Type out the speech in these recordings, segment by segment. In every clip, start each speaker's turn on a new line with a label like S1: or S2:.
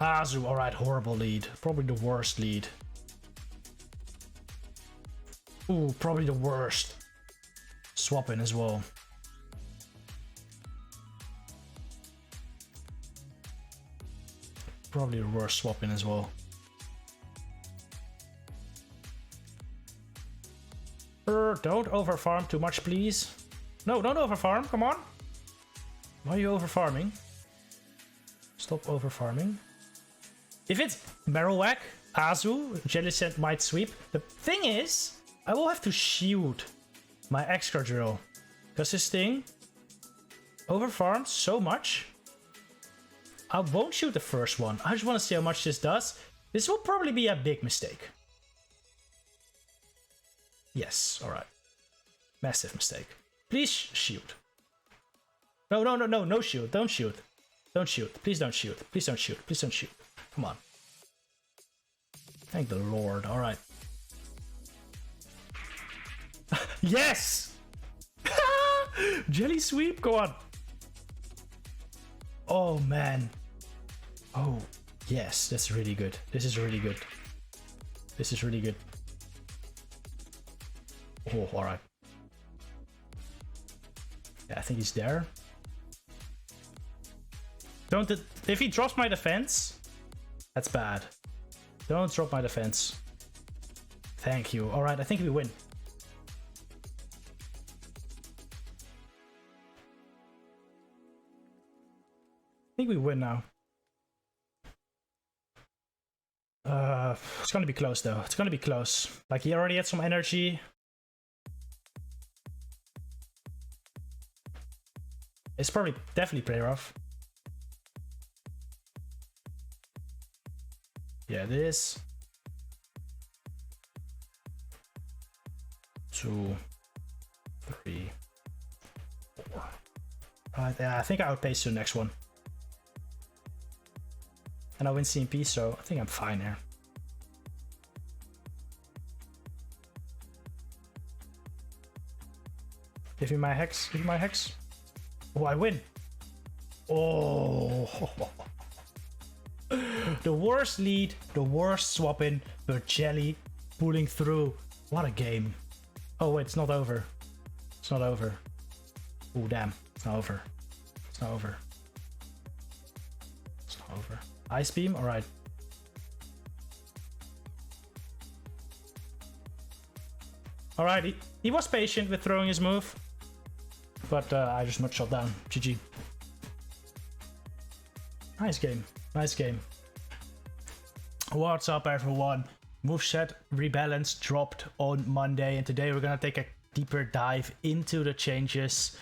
S1: Azu, alright, horrible lead. Probably the worst lead. Ooh, probably the worst. Swap in as well. Probably the worst swap in as well. Don't overfarm too much, please. No, don't overfarm, come on. Why are you overfarming? Stop overfarming. If it's Marowak, Azu, Jellicent might sweep. The thing is, I will have to shield my Excadrill. Because this thing overfarms so much. I won't shoot the first one. I just want to see how much this does. This will probably be a big mistake. Yes, alright. Massive mistake. Please shoot. No, no, no, no, no shoot. Don't shoot. Don't shoot. Please don't shoot. Please don't shoot. Please don't shoot. Come on. Thank the Lord. Alright. Yes! Jelly sweep? Go on. Oh, man. Oh, yes. That's really good. This is really good. This is really good. Oh, alright. Yeah, I think he's there. Don't... If he drops my defense, that's bad. Don't drop my defense. Thank you. Alright, I think we win. I think we win now. It's gonna be close though. It's gonna be close. Like, he already had some energy. It's probably definitely pretty rough. Yeah, it is. 2, 3, 4. Right, yeah, I think I outpace the next one. And I win CMP, so I think I'm fine here. Give me my hex. Give me my hex. Oh, I win. Oh. The worst lead, the worst swap in, but Jelly pulling through. What a game. Oh, wait, it's not over. It's not over. Oh, damn. It's not over. It's not over. It's not over. Ice Beam? Alright. Alright, he was patient with throwing his move. But I just not shot down. GG. Nice game. Nice game. What's up, everyone? Moveset Rebalance dropped on Monday, and today we're gonna take a deeper dive into the changes,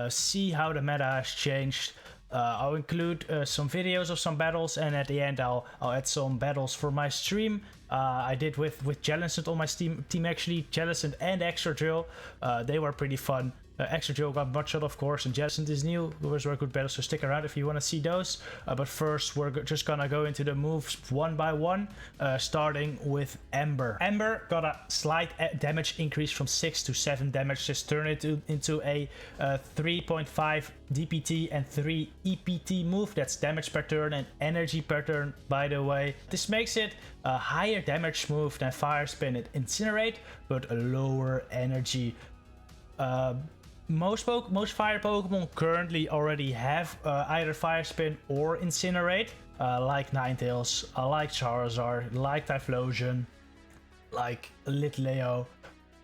S1: see how the meta has changed. I'll include some videos of some battles, and at the end I'll add some battles for my stream. I did with Jellicent on my team actually, Jellicent and Excadrill. They were pretty fun. Excadrill got Mudshot, of course, and Jellicent is new. Those were good battles, so stick around if you want to see those. But first, we're just gonna go into the moves one by one, starting with Ember. Ember got a slight damage increase from 6 to 7 damage. Just turn it into a 3.5 DPT and 3 EPT move. That's damage per turn and energy per turn, by the way. This makes it a higher damage move than Fire Spin and Incinerate, but a lower energy. Most fire Pokemon currently already have either Fire Spin or Incinerate, like Ninetales, like Charizard, like Typhlosion, like Litleo.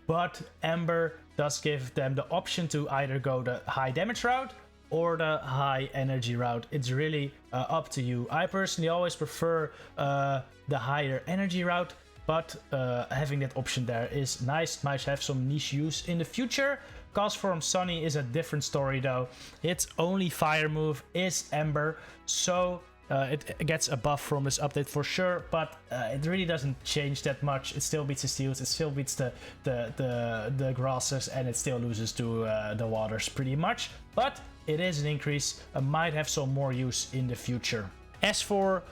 S1: But Ember does give them the option to either go the high damage route or the high energy route. It's really up to you. I personally always prefer the higher energy route, but having that option there is nice. Might have some niche use in the future. Castform Sunny is a different story though. Its only fire move is Ember, so it gets a buff from this update for sure, but it really doesn't change that much. It still beats the steels, it still beats the grasses, and it still loses to the waters pretty much. But it is an increase. Might have some more use in the future. As for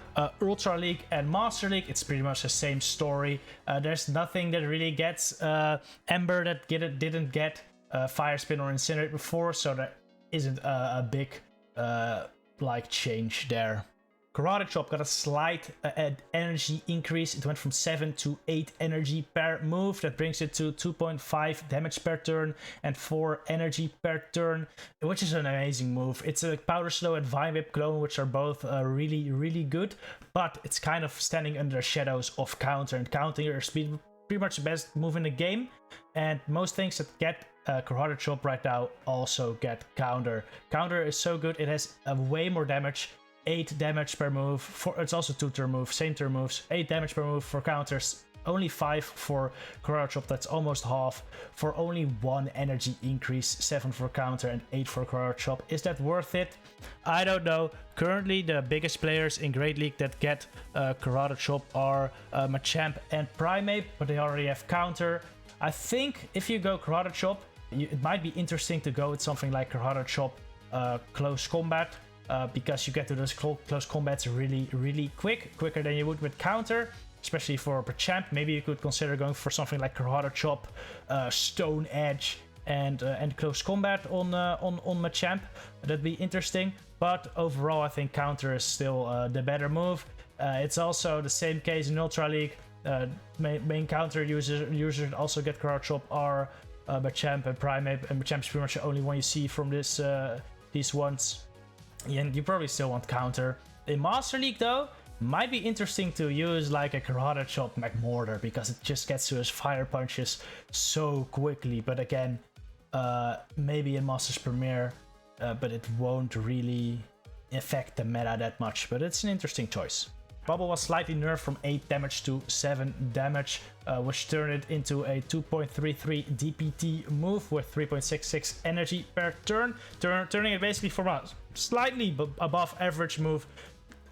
S1: Ultra League and Master League, it's pretty much the same story. There's nothing that really gets Ember that didn't get Fire Spin or Incinerate before, so there isn't a big like change there Karate Chop got a slight energy increase. It went from 7 to 8 energy per move. That brings it to 2.5 damage per turn and 4 energy per turn, which is an amazing move. It's a Powder Snow and Vine Whip clone, which are both really, really good, but it's kind of standing under the shadows of Counter, and Counter is pretty much the best move in the game, and most things that get Karate Chop right now also get Counter. Counter is so good, it has way more damage, 8 damage per move. It's also 2-turn move, same turn moves, 8 damage per move for counters, only 5 for Karate Chop, that's almost half, for only 1 energy increase, 7 for counter and 8 for Karate Chop. Is that worth it? I don't know. Currently the biggest players in Great League that get Karate Chop are Machamp and Primeape, but they already have counter. I think if you go Karate Chop, it might be interesting to go with something like Karate Chop Close Combat, because you get to those close combats really, really quicker than you would with counter. Especially for Machamp, maybe you could consider going for something like Karate Chop, Stone Edge, and Close Combat on Machamp. That'd be interesting. But overall, I think counter is still the better move. It's also the same case in Ultra League. Main counter users also get Karate Chop are Machamp and Primeape, and Machamp is pretty much the only one you see from this these ones. And you probably still want counter. In Master League though, might be interesting to use like a Karate Chop McMortar, because it just gets to his fire punches so quickly. But again, maybe in Masters Premier, but it won't really affect the meta that much. But it's an interesting choice. Bubble was slightly nerfed from 8 damage to 7 damage, which turned it into a 2.33 DPT move with 3.66 energy per turn, turning it basically from a slightly above average move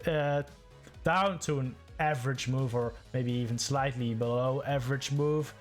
S1: down to an average move, or maybe even slightly below average move.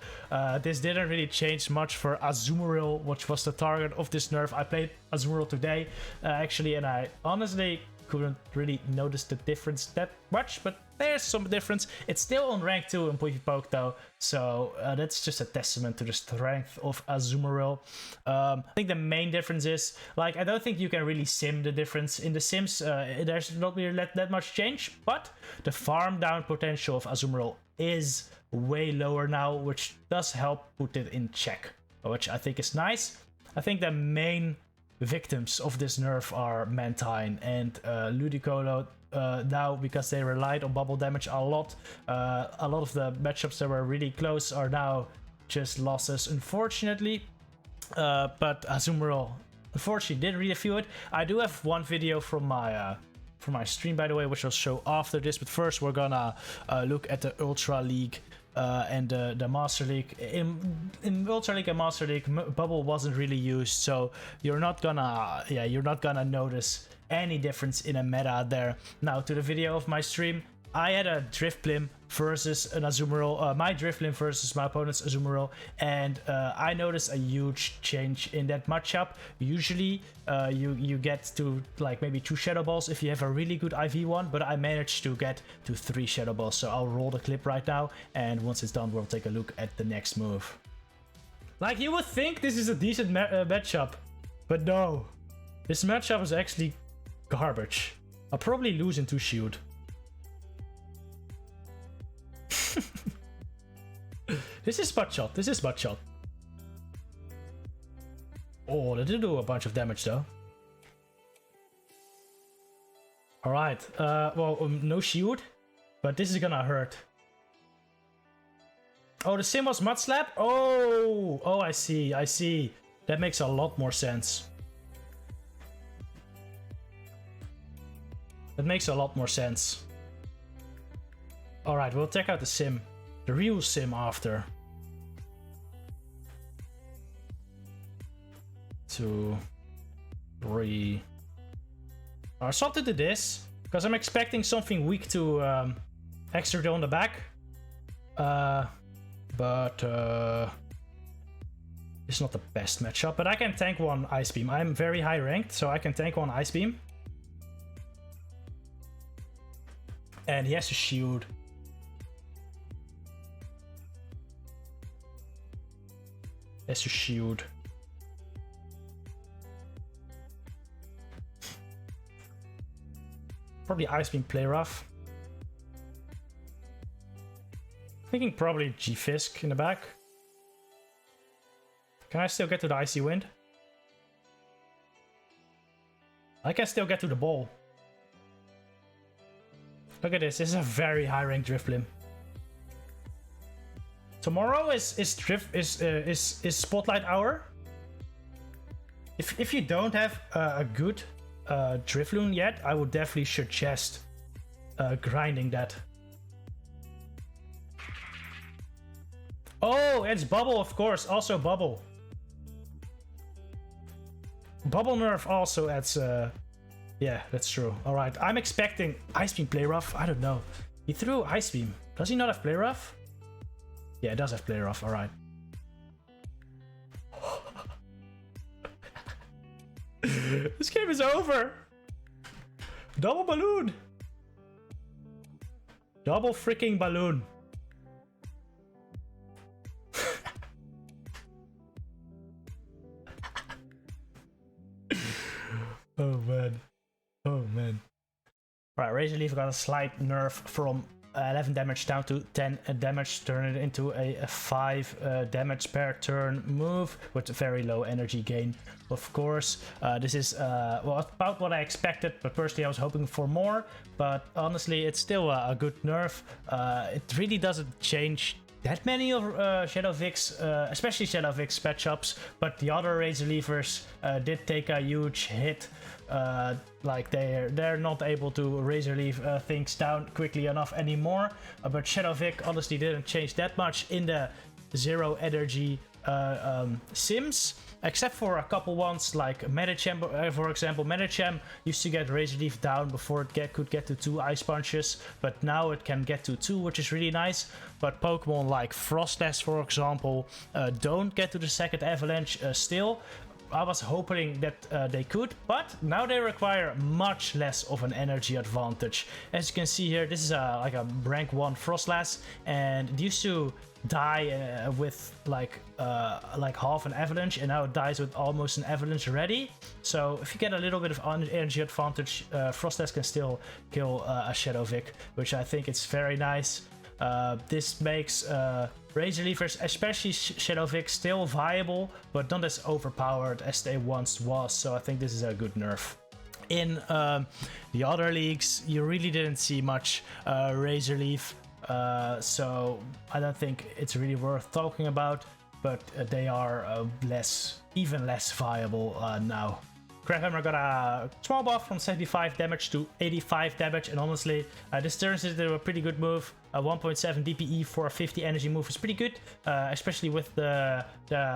S1: This didn't really change much for Azumarill, which was the target of this nerf. I played Azumarill today, actually, and I honestly couldn't really notice the difference that much, but there's some difference. It's still on rank 2 in PvPoke though, so that's just a testament to the strength of Azumarill. I think the main difference is, like, I don't think you can really sim the difference. In the sims, there's not really that much change, but the farm down potential of Azumarill is way lower now, which does help put it in check, which I think is nice. I think the main victims of this nerf are Mantine and Ludicolo now, because they relied on bubble damage a lot. A lot of the matchups that were really close are now just losses, unfortunately. But Azumarill, unfortunately, didn't really feel it. I do have one video from my stream, by the way, which I'll show after this. But first, we're gonna look at the Ultra League and the Master League. In Ultra League and Master League, bubble wasn't really used, so you're not gonna notice any difference in a meta there. Now to the video of my stream, I had a Drifblim versus an Azumarill, my Drifblim versus my opponent's Azumarill, and I noticed a huge change in that matchup. Usually you get to like maybe 2 Shadow Balls if you have a really good IV one, but I managed to get to 3 Shadow Balls. So I'll roll the clip right now, and once it's done, we'll take a look at the next move. Like, you would think this is a decent matchup, but no. This matchup is actually garbage. I'll probably lose into Shield. This is Butt Shot. This is Butt Shot. Oh, that did do a bunch of damage though. Alright, well, no shield, but this is gonna hurt. Oh, the sim was Mud Slap? Oh, I see. That makes a lot more sense. That makes a lot more sense. Alright, we'll check out the sim. The real sim after. 2, 3. Something to this, because I'm expecting something weak to extra on the back. But it's not the best matchup. But I can tank one Ice Beam. I'm very high ranked, so I can tank one Ice Beam. And he has to shield. Has to shield. Probably Ice Beam Play Rough. Thinking probably G-Fisk in the back. Can I still get to the Icy Wind? I can still get to the ball. Look at this. This is a very high rank Drifblim. Tomorrow is Spotlight Hour. If you don't have a good Drifloon yet, I would definitely suggest grinding that. Oh, it's Bubble, of course. Also Bubble. Bubble nerf also adds... yeah, that's true. Alright, I'm expecting Ice Beam Play Rough. I don't know. He threw Ice Beam. Does he not have Play Rough? Yeah, it does have Play Rough. Alright. This game is over. Double Balloon. Double freaking Balloon. Oh man. Oh man. Alright, Razor Leaf got a slight nerf from 11 damage down to 10 damage, turn it into a 5 damage per turn move with very low energy gain. Of course, this is well, about what I expected, but personally I was hoping for more. But honestly, it's still a good nerf. It really doesn't change that many of Shadow Vic's, especially Shadow Vic's matchups, but the other Razor Leafers did take a huge hit. Like they're not able to Razor Leaf things down quickly enough anymore. But Shadow Vic honestly didn't change that much in the zero energy sims, except for a couple ones like Medicham, for example. Medicham used to get Razor Leaf down before it could get to 2 Ice Punches, but now it can get to 2, which is really nice. But Pokemon like Frostlass, for example, don't get to the second Avalanche still. I was hoping that they could, but now they require much less of an energy advantage. As you can see here, this is like a rank 1 Frostlass, and it used to die with like half an Avalanche, and now it dies with almost an Avalanche already. So if you get a little bit of energy advantage, Frostlass can still kill a Shadow Vic, which I think is very nice. This makes Razor Leafers, especially Shadow Vic, still viable, but not as overpowered as they once was. So I think this is a good nerf. In the other leagues, you really didn't see much Razor Leaf, so I don't think it's really worth talking about. But they are even less viable now. Crabhammer got a small buff from 75 damage to 85 damage, and honestly, this turns into a pretty good move. 1.7 DPE for a 50 energy move is pretty good, especially with the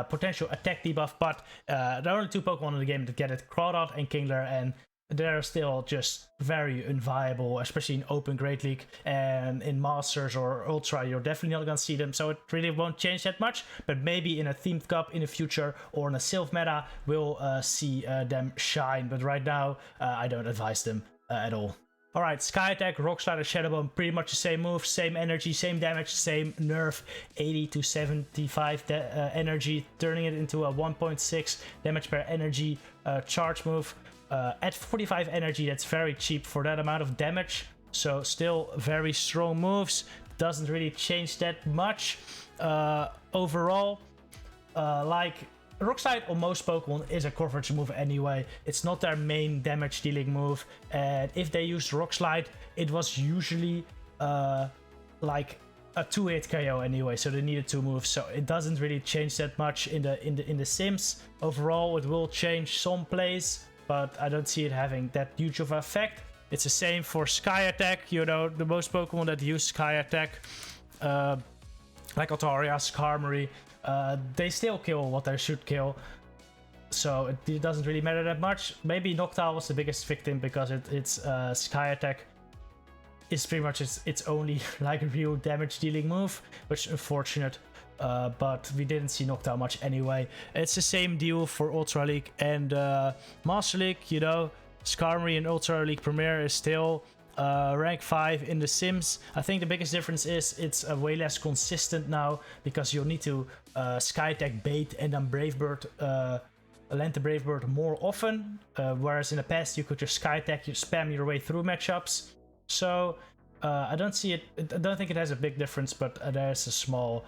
S1: potential attack debuff. But there are only 2 Pokemon in the game that get it, Crawdad and Kingler, and they're still just very unviable, especially in Open Great League, and in Masters or Ultra you're definitely not gonna see them, so it really won't change that much. But maybe in a themed cup in the future or in a Sylph meta we'll see them shine, but right now I don't advise them at all. Alright, Sky Attack, Rock Slide, and Shadow Bone, pretty much the same move, same energy, same damage, same nerf. 80 to 75 energy, turning it into a 1.6 damage per energy charge move. At 45 energy, that's very cheap for that amount of damage. So still very strong moves. Doesn't really change that much overall. Like Rock Slide on most Pokemon is a coverage move anyway. It's not their main damage dealing move. And if they used Rock Slide, it was usually like a 2-hit KO anyway, so they needed 2 moves. So it doesn't really change that much in the Sims. Overall, it will change some plays, but I don't see it having that huge of an effect. It's the same for Sky Attack. You know, the most Pokemon that use Sky Attack, like Altaria, Skarmory, they still kill what they should kill. So it doesn't really matter that much. Maybe Noctowl was the biggest victim because it's Sky Attack is pretty much its only like real damage dealing move, which is unfortunate. But we didn't see Noctowl much anyway. It's the same deal for Ultra League and Master League. You know, Skarmory in Ultra League Premier is still rank 5 in the Sims. I think the biggest difference is it's way less consistent now, because you'll need to Sky Attack bait and then Brave Bird land the Brave Bird more often, whereas in the past you could just Sky Attack, you spam your way through matchups. So I don't think it has a big difference, but there's a small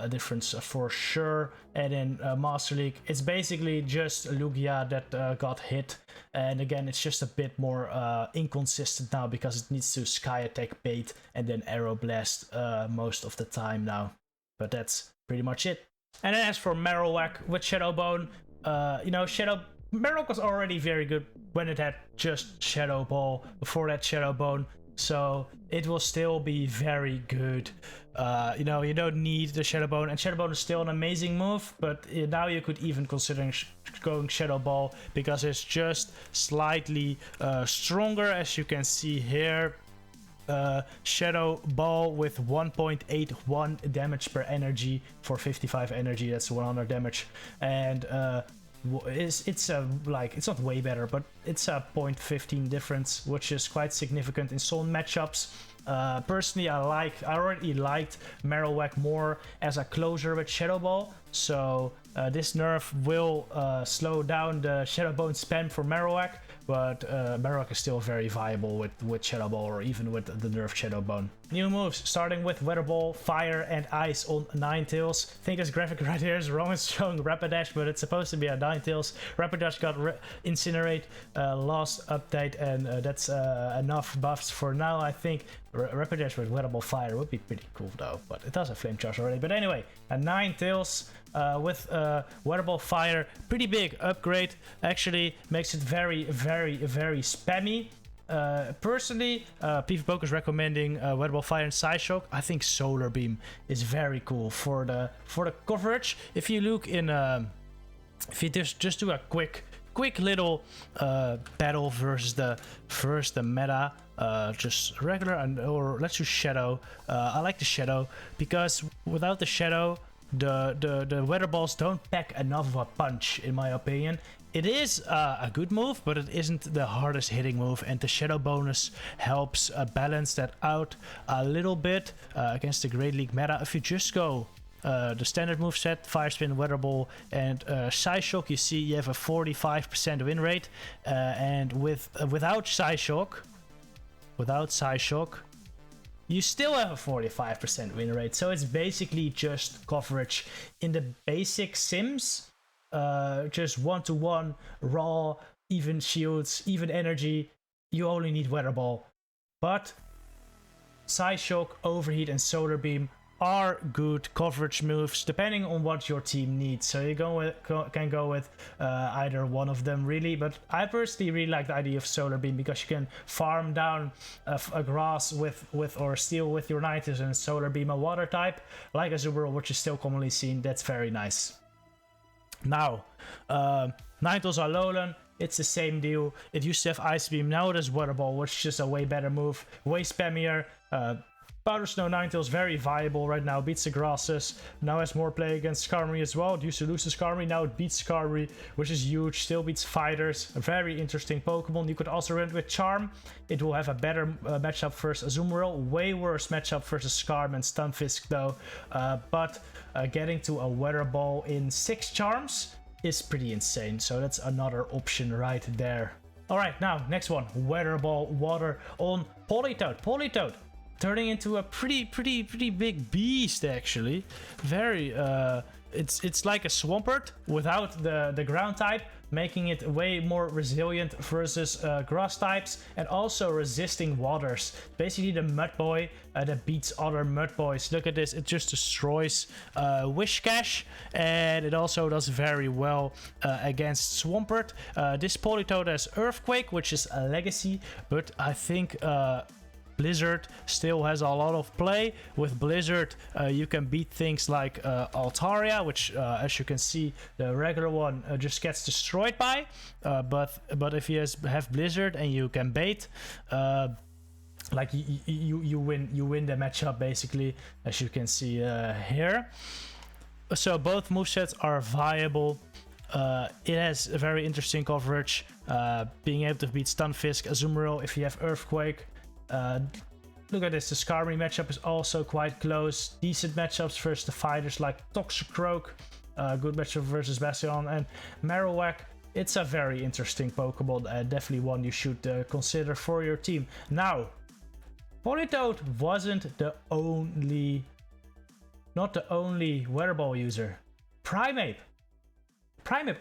S1: difference for sure. And in Master League, it's basically just Lugia that got hit, and again it's just a bit more inconsistent now because it needs to Sky Attack, bait, and then Arrow Blast most of the time now. But that's pretty much it. And then as for Marowak with Shadowbone, Marowak was already very good when it had just Shadow Ball before that Shadowbone, so it will still be very good. You don't need the Shadowbone, and Shadowbone is still an amazing move, but now you could even consider going Shadow Ball because it's just slightly stronger, as you can see here. Shadow Ball with 1.81 damage per energy for 55 energy, that's 100 damage, and it's not way better, but it's a 0.15 difference, which is quite significant in some matchups. Personally, I already liked Marowak more as a closer with Shadow Ball, so this nerf will slow down the Shadowbone spam for Marowak, but Marowak is still very viable with Shadow Ball, or even with the nerf Shadowbone. New moves, starting with Weather Ball, Fire, and Ice on Ninetales. I think this graphic right here is wrong, it's showing Rapidash, but it's supposed to be a Ninetales. Rapidash got Incinerate last update, and that's enough buffs for now. I think Rapidash with Weather Ball Fire would be pretty cool though, but it does have Flame Charge already. But anyway, a Ninetales with Weather Ball Fire, pretty big upgrade, actually makes it very, very, very spammy. Personally, PvPoke is recommending Weather Ball Fire and Psyshock. I think Solar Beam is very cool for the coverage. If you look in, if you just do a quick little battle versus the meta, just regular, or let's use Shadow. I like the Shadow because without the Shadow, the Weather Balls don't pack enough of a punch, in my opinion. It is a good move, but it isn't the hardest hitting move, and the Shadow bonus helps balance that out a little bit against the Great League meta. If you just go the standard moveset, Fire Spin, Weather Ball, and Psyshock, you see you have a 45% win rate, and without Psyshock, you still have a 45% win rate. So it's basically just coverage in the basic sims. Just 1-to-1, raw, even shields, even energy. You only need Weather Ball. But Psyshock, Overheat, and Solar Beam are good coverage moves depending on what your team needs. So you can go with either one of them really, but I personally really like the idea of Solar Beam because you can farm down a grass with or steal with your Ninetales, and Solar Beam a water type like Azumarill, which is still commonly seen. That's very nice. Now, Ninetales are Alolan. It's the same deal. It used to have Ice Beam, now it has Weather Ball, which is just a way better move, way spammier. Powder Snow Ninetales very viable right now, beats the grasses. Now has more play against Skarmory as well. It used to lose to Skarmory, now it beats Skarmory, which is huge. Still beats fighters. A very interesting Pokemon. You could also run it with Charm. It will have a better matchup versus Azumarill. Way worse matchup versus Skarm and Stunfisk though. But getting to a Weather Ball in 6 Charms is pretty insane. So that's another option right there. Alright, now next one. Weather Ball Water on Politoed. Politoed turning into a pretty big beast actually. Very it's like a Swampert without the ground type, making it way more resilient versus grass types, and also resisting waters. Basically the Mud Boy that beats other Mud Boys. Look at this, it just destroys Whiscash, and it also does very well against Swampert. This Politoed has Earthquake, which is a legacy, but I think Blizzard still has a lot of play. With Blizzard, you can beat things like Altaria, which, as you can see, the regular one just gets destroyed by. But if you have Blizzard and you can bait, like you win the matchup basically, as you can see here. So both movesets are viable. It has a very interesting coverage, being able to beat Stunfisk, Azumarill if you have Earthquake. Look at this, the Skarmory matchup is also quite close. Decent matchups versus the fighters like Toxicroak. Good matchup versus Bastion and Marowak. It's a very interesting Pokemon and definitely one you should consider for your team. Now, Politoed wasn't the only, not the only Weather Ball user. Primeape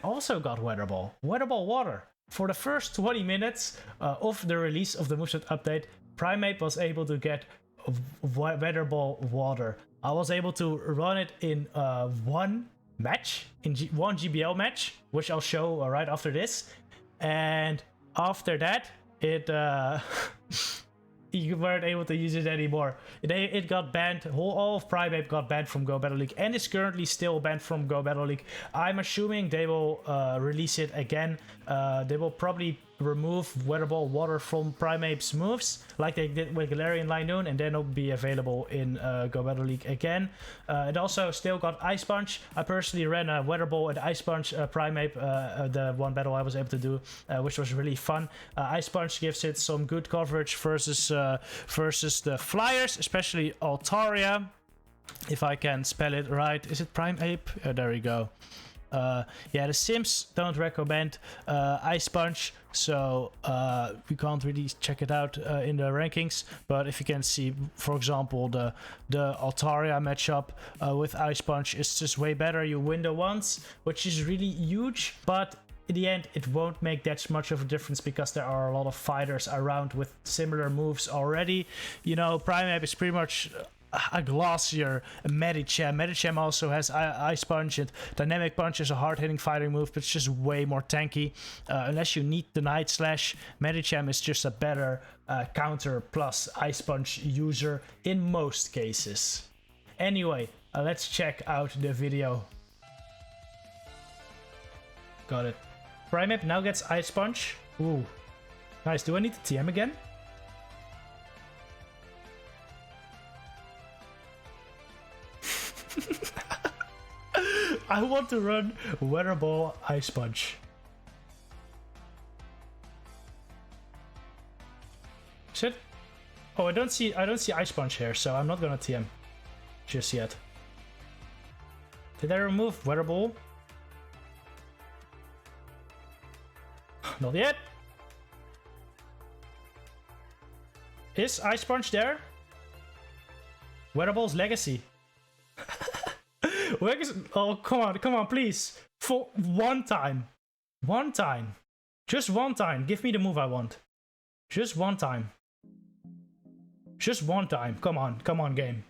S1: also got Weather Ball Water. For the first 20 minutes of the release of the moveset update, Primeape was able to get Weather Ball Water. I was able to run it in one match, one GBL match, which I'll show right after this. And after that, it you weren't able to use it anymore. It got banned. All of Primeape got banned from Go Battle League and is currently still banned from Go Battle League. I'm assuming they will release it again. They will probably remove Weather Ball Water from Primeape's moves, like they did with Galarian Linoon, and then it'll be available in Go Battle League again. It also still got Ice Punch. I personally ran a Weather Ball and Ice Punch Primeape, the one battle I was able to do, which was really fun. Ice Punch gives it some good coverage versus the Flyers, especially Altaria. If I can spell it right. Is it Primeape? There we go. Yeah, the Sims don't recommend Ice Punch, so we can't really check it out in the rankings. But if you can see, for example, the Altaria matchup with Ice Punch is just way better. You win the once, which is really huge, but in the end, it won't make that much of a difference because there are a lot of fighters around with similar moves already. You know, Primeape is pretty much a Glacier, a Medicham. Medicham also has Ice Punch, and Dynamic Punch is a hard-hitting fighting move, but it's just way more tanky. Unless you need the Night Slash, Medicham is just a better counter plus Ice Punch user in most cases. Anyway, let's check out the video. Got it. Primeape now gets Ice Punch. Ooh. Nice. Do I need to TM again? I want to run Weather Ball Ice Punch. Shit. Oh, I don't see Ice Punch here, so I'm not gonna TM just yet. Did I remove Weather Ball? Not yet. Is Ice Punch there? Weather Ball's Legacy. Oh, come on, please. For one time. One time. Just one time. Give me the move I want. Just one time. Just one time. Come on, game.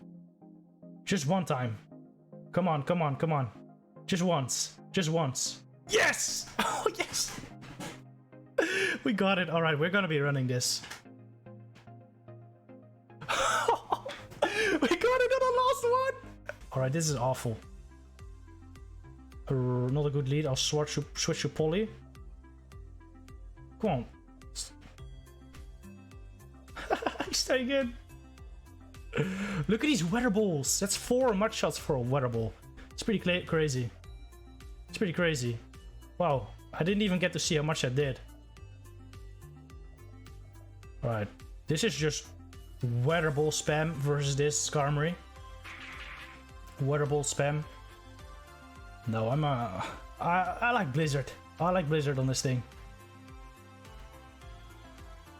S1: Just one time. Come on. Just once. Yes! Oh, yes! We got it. Alright, we're gonna be running this. We got it on the last one! Alright, this is awful. Not a good lead. I'll switch to Polly. Come on. He's staying in. Look at these Weather Balls. That's 4 mud shots for a Weather Ball. It's pretty crazy. It's pretty crazy. Wow. I didn't even get to see how much I did. Alright. This is just Weather Ball spam versus this Skarmory. Weather Ball spam. No, I like Blizzard. I like Blizzard on this thing.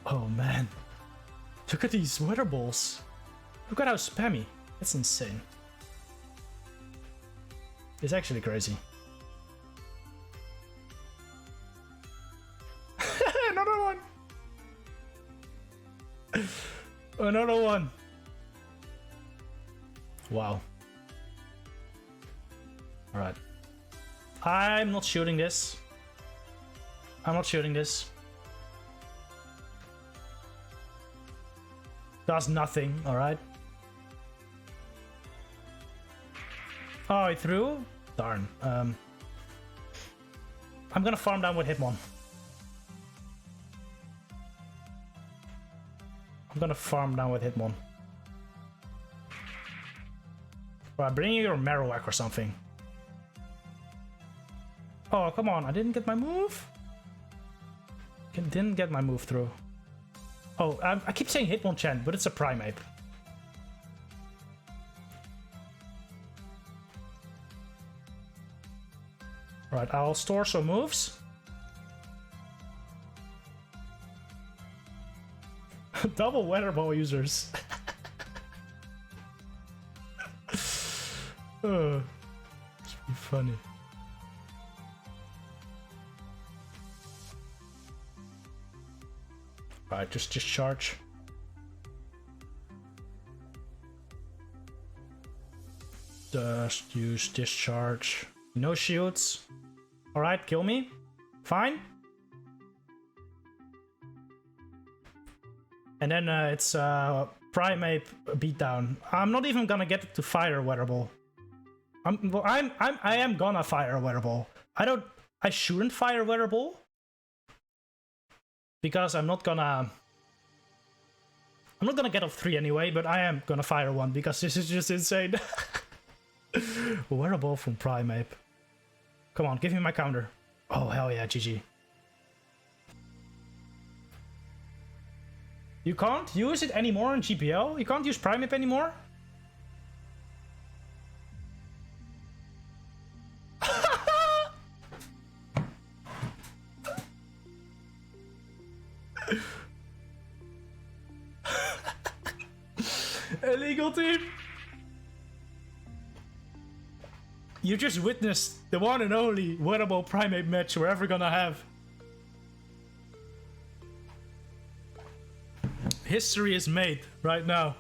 S1: Oh man. Look at these Weather Balls. Look at how spammy. That's insane. It's actually crazy. Another one. Another one. Wow. Alright. I'm not shooting this. I'm not shooting this. Does nothing, alright. Oh, he threw? Darn. I'm gonna farm down with Hitmon. Alright, bring your Marowak or something. Oh, come on, I didn't get my move? Didn't get my move through. Oh, I keep saying Hitmonchan, but it's a Primeape. Right, I'll store some moves. Double Weather Ball users. It's pretty funny. Right, just charge. Just use discharge. No shields. Alright, kill me. Fine. And then it's Primeape beatdown. I'm not even gonna get to fire Weather Ball. I am gonna fire Weather Ball. I shouldn't fire Weather Ball. Because I'm not gonna get up 3 anyway, but I am gonna fire one because this is just insane. Weather Ball from Primeape. Come on, give me my counter. Oh, hell yeah, GG. You can't use it anymore in GPL? You can't use Primeape anymore? Illegal team! You just witnessed the one and only Weather Ball Primeape match we're ever gonna have. History is made right now.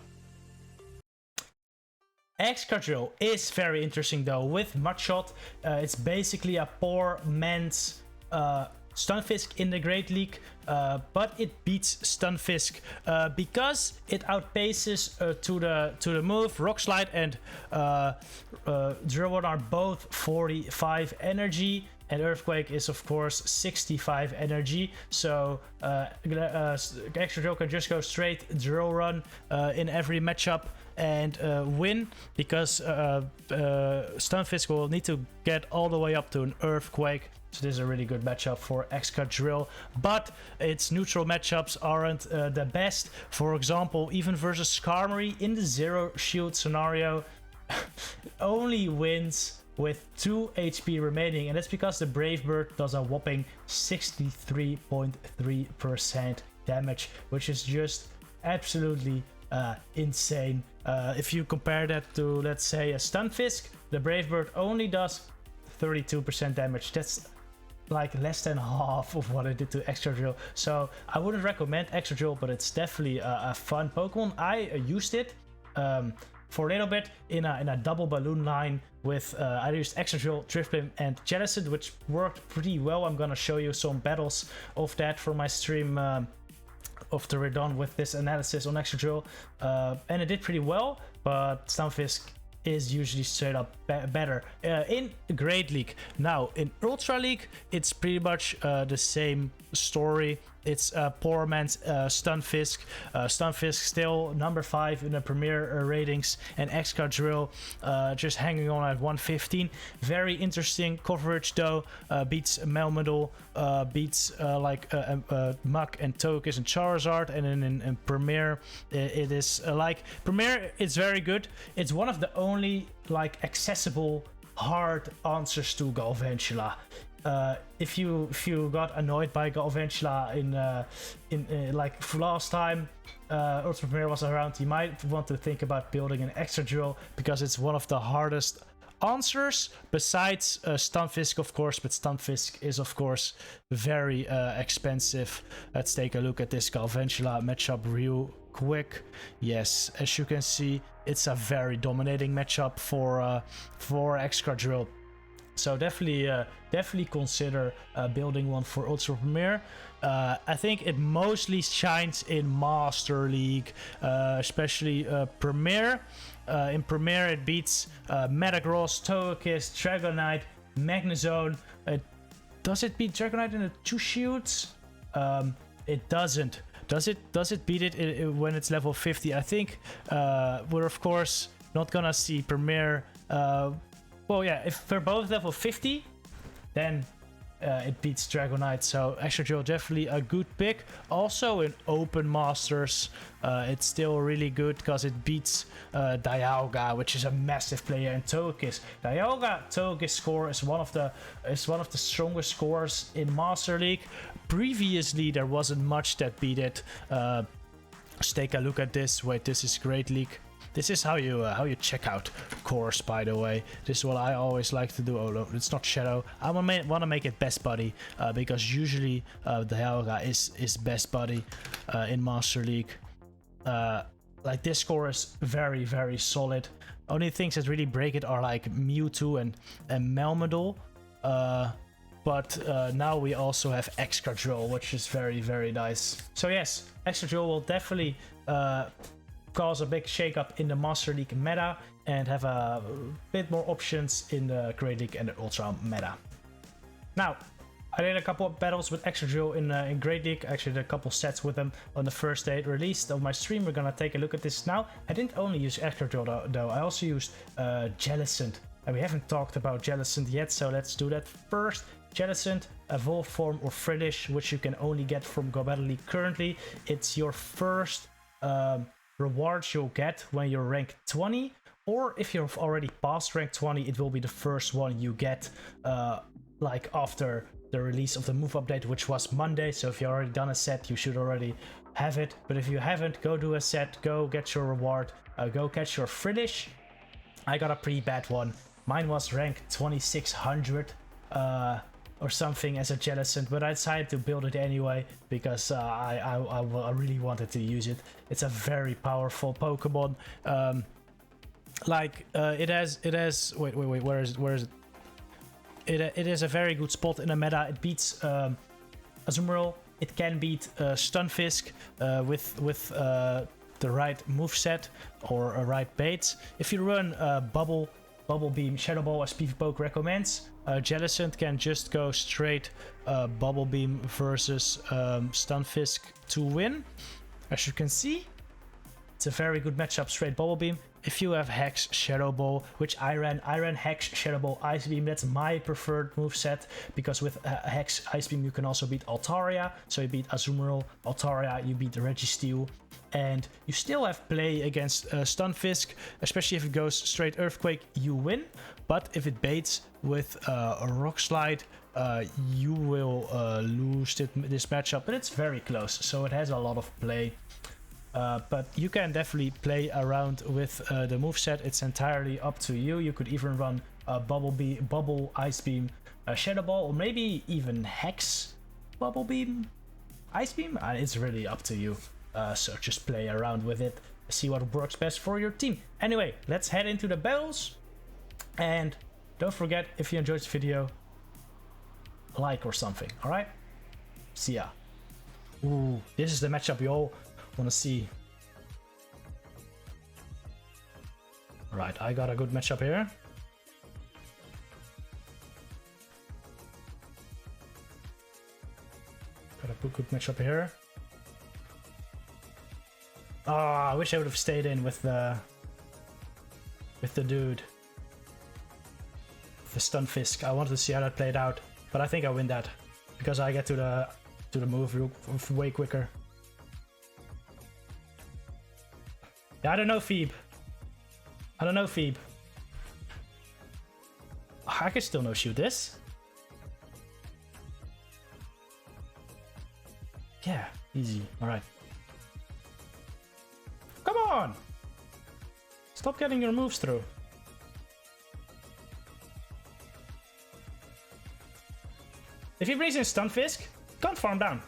S1: Excadrill is very interesting though. With Mudshot, it's basically a poor man's Stunfisk in the Great League, but it beats Stunfisk because it outpaces to the move. Rock Slide and Drill Run are both 45 energy, and Earthquake is of course 65 energy. So Excadrill can just go straight Drill Run in every matchup and win, because Stunfisk will need to get all the way up to an Earthquake. So this is a really good matchup for Excadrill, but its neutral matchups aren't the best. For example, even versus Skarmory in the zero shield scenario, only wins with 2 HP remaining, and that's because the Brave Bird does a whopping 63.3% damage, which is just absolutely insane. If you compare that to, let's say, a Stunfisk, the Brave Bird only does 32% damage. That's like less than half of what I did to Excadrill. So I wouldn't recommend Excadrill, but it's definitely a fun Pokemon. I used it for a little bit in a double balloon line with I used Excadrill, Drifblim, and Jellicent, which worked pretty well. I'm gonna show you some battles of that for my stream after we're done with this analysis on Excadrill, and it did pretty well, but Stunfisk is usually straight up better in Great League. Now in Ultra League, it's pretty much the same story. It's poor man's Stunfisk. Stunfisk still number 5 in the Premier ratings, and Excadrill just hanging on at 115. Very interesting coverage though. Beats Melmetal, beats Muk and Togekiss and Charizard, and then in Premier it is like Premier. It's very good. It's one of the only like accessible hard answers to Galvantula. If you got annoyed by Galvantula in like last time Ultra Premier was around, you might want to think about building an Excadrill, because it's one of the hardest answers besides Stunfisk, of course, but Stunfisk is of course very expensive. Let's take a look at this Galvantula matchup real quick. Yes, as you can see, it's a very dominating matchup for Excadrill. So definitely consider building one for Ultra Premier. I think it mostly shines in Master League, especially Premier. In Premier, it beats Metagross, Togekiss, Dragonite, Magnezone. Does it beat Dragonite in the 2 shields? It doesn't. Does it beat it when it's level 50? I think we're of course not gonna see Premier. Well, yeah, if they're both level 50, then it beats Dragonite. So Excadrill definitely a good pick. Also in Open Masters, it's still really good because it beats Dialga, which is a massive player, and Togekiss. Togekiss score is one of the strongest scores in Master League. Previously, there wasn't much that beat it. Let's take a look at this. Wait, this is Great League. This is how you check out cores, by the way. This is what I always like to do. Oh no, it's not Shadow. I want to make it Best Buddy because usually Dialga is Best Buddy in Master League. Like this score is very, very solid. Only things that really break it are like Mewtwo and Melmetal. But now we also have Excadrill, which is very, very nice. So yes, Excadrill will definitely cause a big shakeup in the Master League meta and have a bit more options in the Great League and the Ultra meta. Now, I did a couple of battles with Excadrill in Great League. I actually did a couple sets with them on the first day it released on my stream. We're gonna take a look at this now. I didn't only use Excadrill though, I also used Jellicent. And we haven't talked about Jellicent yet, so let's do that first. Jellicent, Evolve Form or Frillish, which you can only get from Go Battle League currently. It's your first rewards you'll get when you're rank 20, or if you've already passed rank 20, it will be the first one you get like after the release of the move update, which was Monday. So if you've already done a set, you should already have it. But if you haven't, go do a set, go get your reward, go catch your Frillish. I got a pretty bad one. Mine was rank 2600 or something as a Jellicent, but I decided to build it anyway because I really wanted to use it. It's a very powerful Pokemon. It has wait, where is it? It is a very good spot in the meta. It beats Azumarill. It can beat Stunfisk with the right moveset or a right baits. If you run Bubble Beam, Shadow Ball as PvPoke recommends, Jellicent can just go straight Bubble Beam versus Stunfisk to win. As you can see, it's a very good matchup, straight Bubble Beam. If you have Hex, Shadow Ball, which I ran Hex, Shadow Ball, Ice Beam. That's my preferred moveset because with Hex, Ice Beam you can also beat Altaria. So you beat Azumarill, Altaria, you beat Registeel. And you still have play against Stunfisk, especially if it goes straight Earthquake, you win. But if it baits with a Rock Slide, you will lose this matchup. But it's very close, so it has a lot of play. But you can definitely play around with the moveset. It's entirely up to you. You could even run Bubble, Ice Beam, Shadow Ball, or maybe even Hex, Bubble Beam, Ice Beam. It's really up to you. So just play around with it, see what works best for your team. Anyway, let's head into the battles. And don't forget, if you enjoyed this video, like or something, alright? See ya. Ooh, this is the matchup you all want to see. Right, I got a good matchup here. Got a good matchup here. Oh, I wish I would have stayed in with the dude. The Stunfisk. I wanted to see how that played out, but I think I win that because I get to the move way quicker. Yeah, I don't know, Phoebe. I can still no-shoot this. Yeah, easy. Alright. Come on! Stop getting your moves through. If he brings in Stunfisk, can't farm down.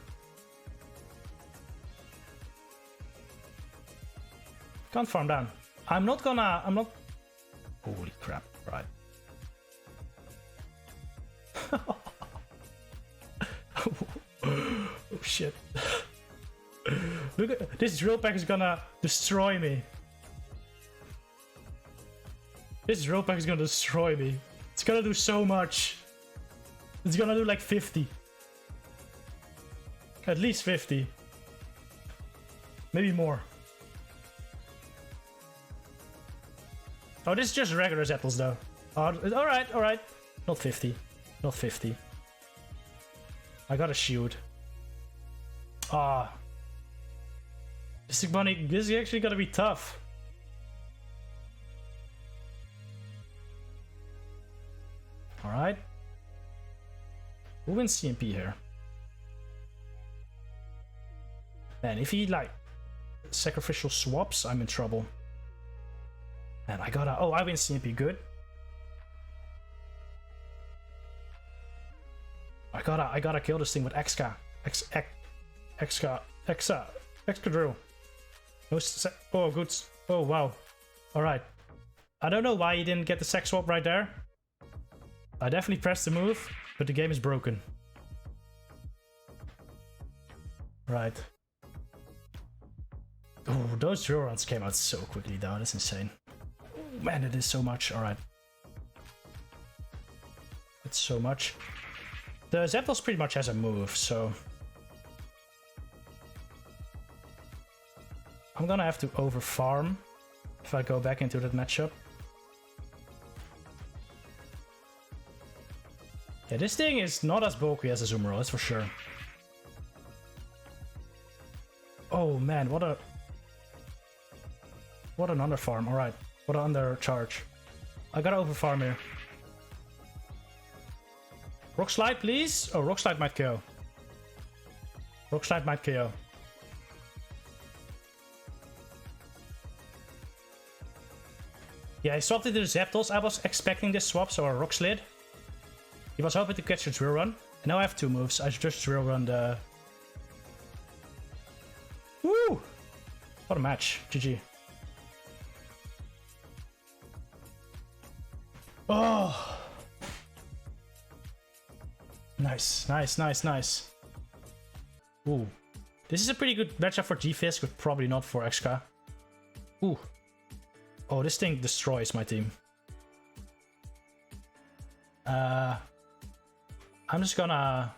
S1: Can't farm down. I'm not. Holy crap, right. Oh shit. Look at this drill pack is gonna destroy me. This drill pack is gonna destroy me. It's gonna do so much. It's gonna do like 50. At least 50. Maybe more. Oh, this is just regular Zettles though. Alright. Not 50. Not 50. I got a shield. Ah. This is actually gonna be tough. Alright. Who wins CMP here? Man, if he like sacrificial swaps, I'm in trouble. And I gotta. Oh, I win CMP, good. I gotta kill this thing with Exca. Excadrill. No, oh, good. Oh, wow. Alright. I don't know why he didn't get the sex swap right there. I definitely pressed the move, but the game is broken. Right. Oh, those drill runs came out so quickly though, that's insane. Oh, man, it is so much. Alright. It's so much. The Zapdos pretty much has a move, so... I'm gonna have to overfarm if I go back into that matchup. Yeah, this thing is not as bulky as a Azumarill, that's for sure. Oh man, what an underfarm. Alright, what an undercharge. I gotta overfarm here. Rock Slide, please. Oh, Rock Slide might KO. Rock Slide might KO. Yeah, I swapped into the Zapdos. I was expecting this swap, so a Rock Slide. He was hoping to catch a Drill Run. And now I have two moves. I just Drill Run the... Woo! What a match. GG. Oh! Nice, nice, nice, nice. Ooh. This is a pretty good matchup for G-Fisk, but probably not for XK. Ooh. Oh, this thing destroys my team. I'm just gonna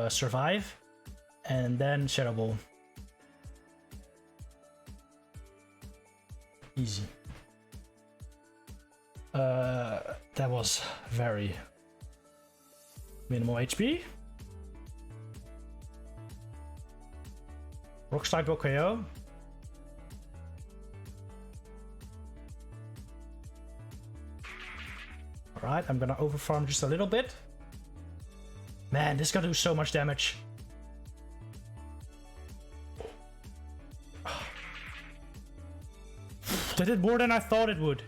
S1: survive and then Shadow Ball. Easy. That was very minimal HP. Rock Slide will KO. Alright, I'm gonna overfarm just a little bit. Man, this is gonna do so much damage. That did more than I thought it would.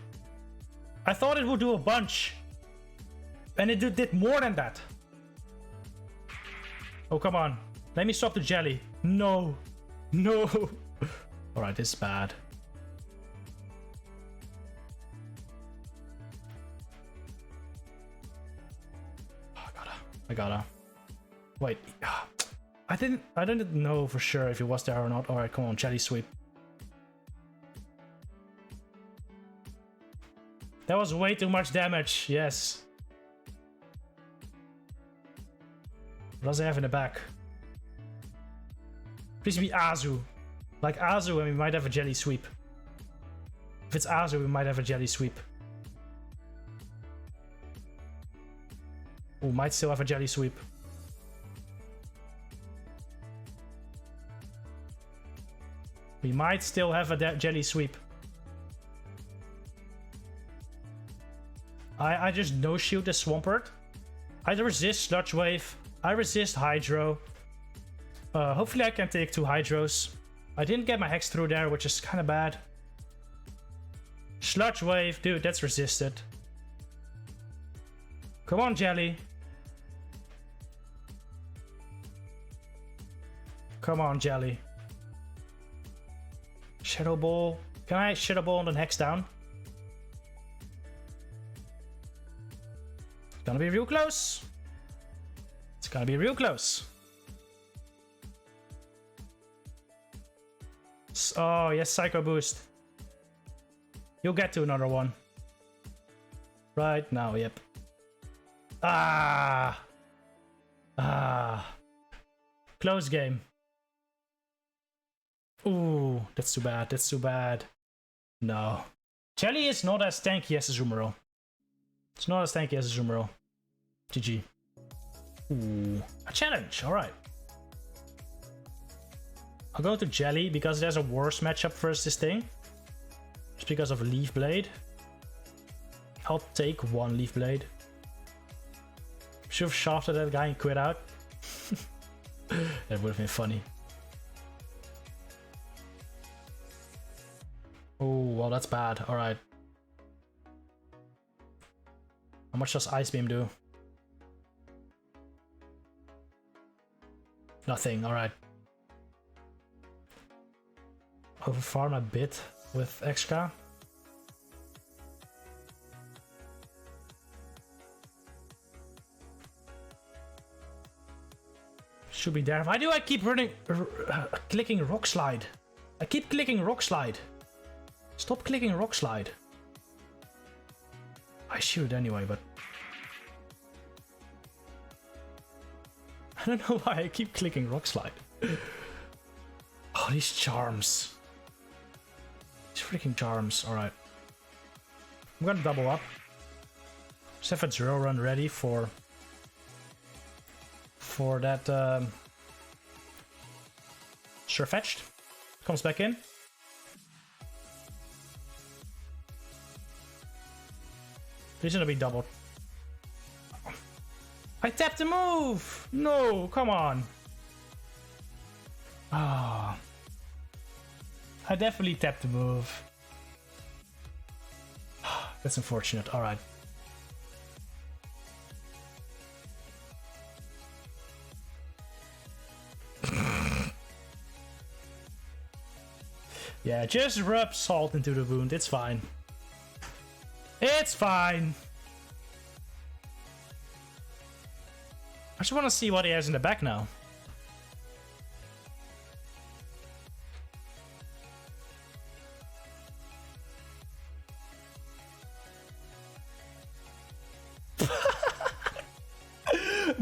S1: I thought it would do a bunch. And it did more than that. Oh, come on. Let me stop the jelly. No. No. Alright, this is bad. I gotta. Wait. I didn't know for sure if it was there or not. Alright, come on, jelly sweep. That was way too much damage, yes. What does it have in the back? Please be Azu. Like Azu, and we might have a jelly sweep. If it's Azu, we might have a jelly sweep. Oh, might still have a jelly sweep. We might still have a jelly sweep. I just no-shield the Swampert. I resist Sludge Wave. I resist Hydro. Hopefully I can take two Hydros. I didn't get my Hex through there, which is kind of bad. Sludge Wave. Dude, that's resisted. Come on, Jelly. Come on, Jelly. Shadow Ball. Can I Shadow Ball and then Hex down? It's gonna be real close. It's gonna be real close. Oh, yes, Psycho Boost. You'll get to another one. Right now, yep. Ah! Ah. Close game. Ooh, that's too bad. That's too bad. No. Jelly is not as tanky as Azumarill. It's not as tanky as Azumarill. GG. Ooh, a challenge, alright. I'll go to Jelly because there's a worse matchup versus this thing. Just because of Leaf Blade. I'll take one Leaf Blade. Should have shafted that guy and quit out. That would have been funny. Oh, well, that's bad. Alright. How much does Ice Beam do? Nothing, alright. Overfarm a bit with Exca. Should be there. Why do I keep clicking Rock Slide? I keep clicking Rock Slide. Stop clicking Rock Slide. I shoot anyway, but I don't know why I keep clicking Rock Slide. Oh, these charms. These freaking charms. Alright. I'm gonna double up. Just have a drill run ready for that Surfetched. Comes back in. He's gonna be doubled. I tapped the move! No, come on. Ah. I definitely tapped the move. That's unfortunate. Alright. Yeah, just rub salt into the wound. It's fine. It's fine. I just want to see what he has in the back now.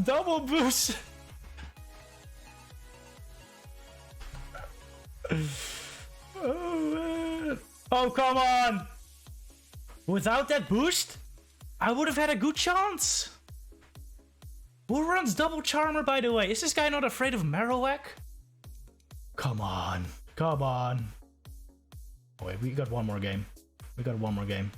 S1: Double boost. Oh, man. Oh, come on. Without that boost, I would have had a good chance. Who runs double Charmer, by the way? Is this guy not afraid of Marowak? Come on. Come on. Oh, wait, we got one more game. We got one more game.